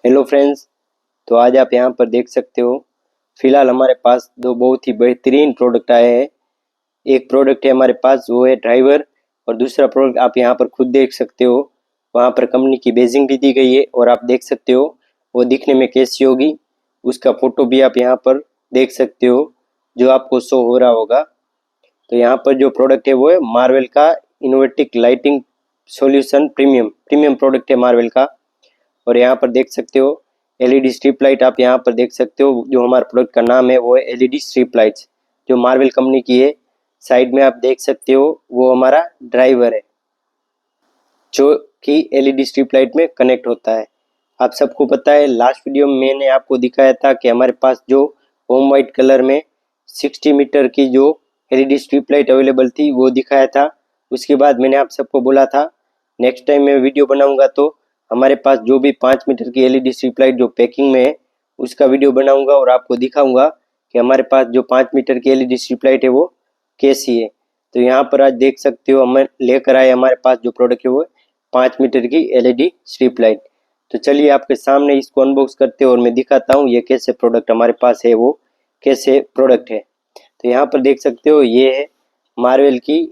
Hello friends, तो आज आप यहाँ पर देख सकते हो। फिलहाल हमारे पास दो बहुत ही बेहतरीन प्रोडक्ट आए हैं। एक प्रोडक्ट है हमारे पास, वो है ड्राइवर, और दूसरा प्रोडक्ट आप यहाँ पर खुद देख सकते हो। वहाँ पर कंपनी की बेजिंग भी दी गई है और आप देख सकते हो वो दिखने में कैसी होगी। उसका फोटो भी आप यहाँ पर देख सकते हो, जो आपको शो हो रहा होगा। तो यहाँ पर जो प्रोडक्ट है वो है मार्वेल का innovative lighting solution premium product है मार्वेल का। और यहाँ पर देख सकते हो एलईडी स्ट्रिप लाइट आप यहाँ पर देख सकते हो। जो हमारे प्रोडक्ट का नाम है वो है एलईडी स्ट्रिप लाइट्स, जो मार्वल कंपनी की है। साइड में आप देख सकते हो वो हमारा ड्राइवर है, जो कि एलईडी स्ट्रिप लाइट में कनेक्ट होता है। आप सबको पता है, लास्ट वीडियो में मैंने आपको दिखाया था कि हमारे पास जो होम वाइट कलर में 60 मीटर की जो एलईडी स्ट्रिप लाइट अवेलेबल थी वो दिखाया था। उसके बाद मैंने आप सबको बोला था नेक्स्ट टाइम मैं वीडियो बनाऊंगा तो हमारे पास जो भी 5 मीटर की एलईडी स्ट्रिप लाइट जो पैकिंग में है उसका वीडियो बनाऊंगा और आपको दिखाऊंगा कि हमारे पास जो 5 मीटर की एलईडी स्ट्रिप लाइट है वो कैसी है। तो यहाँ पर आज देख सकते हो हम लेकर आए हमारे पास जो प्रोडक्ट है वो 5 मीटर की एलईडी स्ट्रिप लाइट। तो चलिए आपके सामने इसको अनबॉक्स करते हैं और मैं दिखाता हूँ ये कैसे प्रोडक्ट हमारे पास है, वो कैसे प्रोडक्ट है। तो यहाँ पर देख सकते हो ये है मार्वल की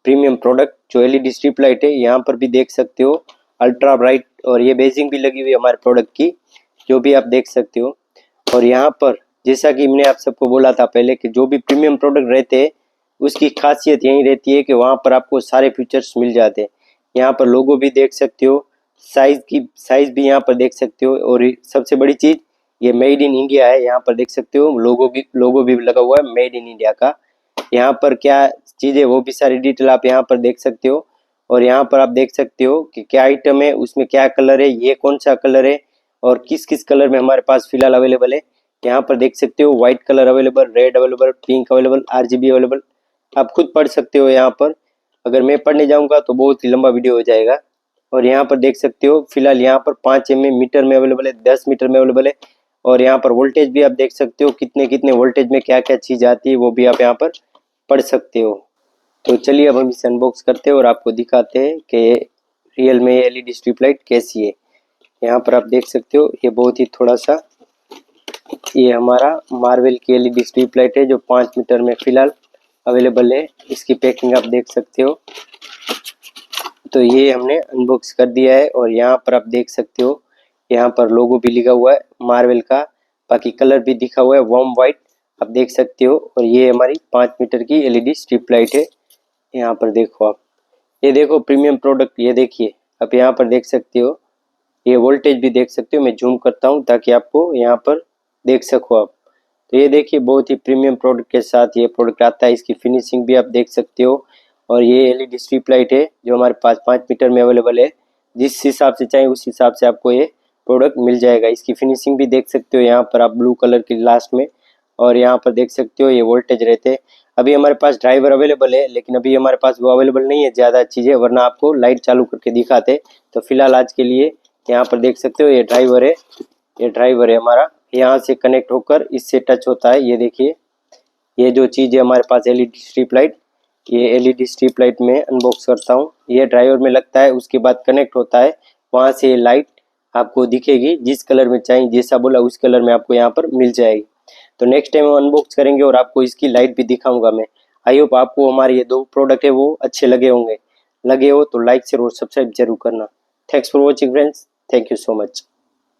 प्रीमियम प्रोडक्ट जो एलईडी स्ट्रिप लाइट है। यहाँ पर भी देख सकते हो अल्ट्रा ब्राइट, और ये बेजिंग भी लगी हुई है हमारे प्रोडक्ट की, जो भी आप देख सकते हो। और यहाँ पर जैसा कि मैंने आप सबको बोला था पहले कि जो भी प्रीमियम प्रोडक्ट रहते हैं उसकी खासियत यही रहती है कि वहाँ पर आपको सारे फीचर्स मिल जाते हैं। यहाँ पर लोगो भी देख सकते हो, साइज भी यहाँ पर देख सकते हो, और सबसे बड़ी चीज़ ये मेड इन इंडिया है। यहाँ पर देख सकते हो लोगो भी लगा हुआ है मेड इन इंडिया का। यहाँ पर क्या चीज़ है वो भी सारी डिटेल आप यहाँ पर देख सकते हो। और यहाँ पर आप देख सकते हो कि क्या आइटम है, उसमें क्या कलर है, ये कौन सा कलर है और किस किस कलर में हमारे पास फिलहाल अवेलेबल है। यहाँ पर देख सकते हो white colour available, red available, pink available, RGB available. आप खुद पढ़ सकते हो यहाँ पर। अगर मैं पढ़ने जाऊँगा तो बहुत ही लंबा वीडियो हो जाएगा। और यहाँ पर देख सकते हो फिलहाल यहाँ पर 5 मीटर में अवेलेबल है, 10 मीटर में अवेलेबल है। और यहाँ पर वोल्टेज भी आप देख सकते हो, कितने कितने वोल्टेज में क्या क्या चीज़ आती है वो भी आप यहाँ पर पढ़ सकते हो। तो चलिए अब हम इसे अनबॉक्स करते हैं और आपको दिखाते हैं कि रियल में एलईडी स्ट्रिप लाइट कैसी है। यहाँ पर आप देख सकते हो ये बहुत ही थोड़ा सा, ये हमारा मार्वल की एलईडी स्ट्रिप लाइट है जो 5 मीटर में फिलहाल अवेलेबल है। इसकी पैकिंग आप देख सकते हो। तो ये हमने अनबॉक्स कर दिया है और यहाँ पर आप देख सकते हो यहाँ पर लोगो भी लिखा हुआ है मार्वल का, बाकी कलर भी दिखा हुआ है वार्म वाइट, आप देख सकते हो। और ये हमारी 5 मीटर की एलईडी स्ट्रिप लाइट है। यहाँ पर देखो आप, ये देखो प्रीमियम प्रोडक्ट, ये देखिए आप यहाँ पर देख सकते हो। ये वोल्टेज भी देख सकते हो, मैं जूम करता हूँ ताकि आपको यहाँ पर देख सको आप। तो ये देखिए बहुत ही प्रीमियम प्रोडक्ट के साथ ये प्रोडक्ट आता है। इसकी फिनिशिंग भी आप देख सकते हो। और ये एलईडी स्ट्रिप लाइट है जो हमारे पास 5 मीटर में अवेलेबल है। जिस हिसाब से चाहे उस हिसाब से आपको ये प्रोडक्ट मिल जाएगा। इसकी फिनिशिंग भी देख सकते हो यहाँ पर आप ब्लू कलर की लास्ट में। और यहाँ पर देख सकते हो ये वोल्टेज रहते हैं। अभी हमारे पास ड्राइवर अवेलेबल है, लेकिन अभी हमारे पास वो अवेलेबल नहीं है ज़्यादा चीज़ें, वरना आपको लाइट चालू करके दिखाते। तो फिलहाल आज के लिए यहाँ पर देख सकते हो ये ड्राइवर है, ये ड्राइवर है हमारा। यहाँ से कनेक्ट होकर इससे टच होता है। ये देखिए ये जो चीज़ है हमारे पास एलईडी स्ट्रिप लाइट, ये एलईडी स्ट्रिप लाइट में अनबॉक्स करता हूँ। ये ड्राइवर में लगता है, उसके बाद कनेक्ट होता है, वहाँ से लाइट आपको दिखेगी। जिस कलर में चाहिए, जैसा बोला उस कलर में आपको यहाँ पर मिल जाएगी। तो नेक्स्ट टाइम हम अनबॉक्स करेंगे और आपको इसकी लाइट भी दिखाऊंगा मैं। आई होप आपको हमारे ये दो प्रोडक्ट है वो अच्छे लगे होंगे। लगे हो तो लाइक शेयर और सब्सक्राइब जरूर करना। Thanks for watching friends, thank you so much.